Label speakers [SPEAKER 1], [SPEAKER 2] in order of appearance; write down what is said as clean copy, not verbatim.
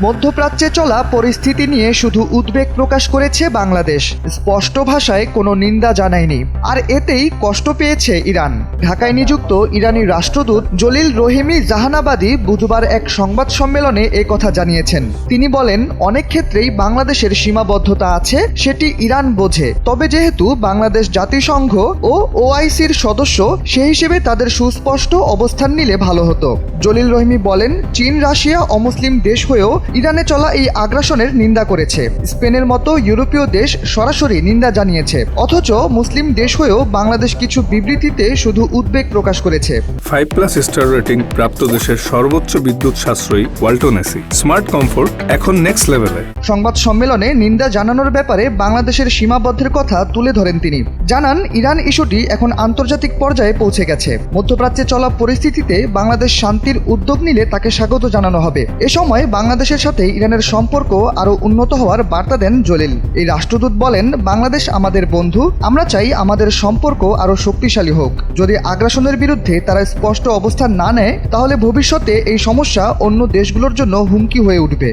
[SPEAKER 1] মধ্যপ্রাচ্যে চলা পরিস্থিতি নিয়ে শুধু উদ্বেগ প্রকাশ করেছে বাংলাদেশ, স্পষ্ট ভাষায় কোনো নিন্দা জানায়নি। আর এতেই কষ্ট পেয়েছে ইরান। ঢাকায় নিযুক্ত ইরানি রাষ্ট্রদূত জলিল রহিমি জাহানাবাদী বুধবার এক সংবাদ সম্মেলনে কথা জানিয়েছেন। তিনি বলেন, অনেক ক্ষেত্রেই বাংলাদেশের সীমাবদ্ধতা আছে, সেটি ইরান বোঝে। তবে যেহেতু বাংলাদেশ জাতিসংঘ ও ওআইসির সদস্য, সে হিসেবে তাদের সুস্পষ্ট অবস্থান নিলে ভালো হতো। জলিল রহিমি বলেন, চীন রাশিয়া অমুসলিম দেশ হয়েও ইরানে চলা এই আগ্রাসনের নিন্দা করেছে। স্পেনের মতো ইউরোপীয় দেশ সরাসরি নিন্দা জানিয়েছে। অথচ মুসলিম দেশ হয়েও বাংলাদেশ কিছু বিবৃতিতে শুধু উদ্বেগ প্রকাশ করেছে।
[SPEAKER 2] 5+ স্টার রেটিং প্রাপ্ত দেশের সর্বোচ্চ বিদ্যুৎ সাশ্রয়ী ওয়ালটন এসি স্মার্ট কমফোর্ট এখন নেক্সট লেভেলে।
[SPEAKER 1] সংবাদ সম্মেলনে নিন্দা জানানোর ব্যাপারে বাংলাদেশের সীমাবদ্ধের কথা তুলে ধরেন তিনি। জানান, ইরান ইস্যুটি এখন আন্তর্জাতিক পর্যায়ে পৌঁছে গেছে। মধ্যপ্রাচ্যে চলা পরিস্থিতিতে বাংলাদেশ শান্তির উদ্যোগ নিলে তাকে স্বাগত জানানো হবে। এ সময় বাংলাদেশের সাথে ইরানের সম্পর্ক আরও উন্নত হওয়ার বার্তা দেন জলিল। এই রাষ্ট্রদূত বলেন, বাংলাদেশ আমাদের বন্ধু, আমরা চাই আমাদের সম্পর্ক আরও শক্তিশালী হোক। যদি আগ্রাসনের বিরুদ্ধে তারা স্পষ্ট অবস্থান না নেয়, তাহলে ভবিষ্যতে এই সমস্যা অন্য দেশগুলোর জন্য হুমকি হয়ে উঠবে।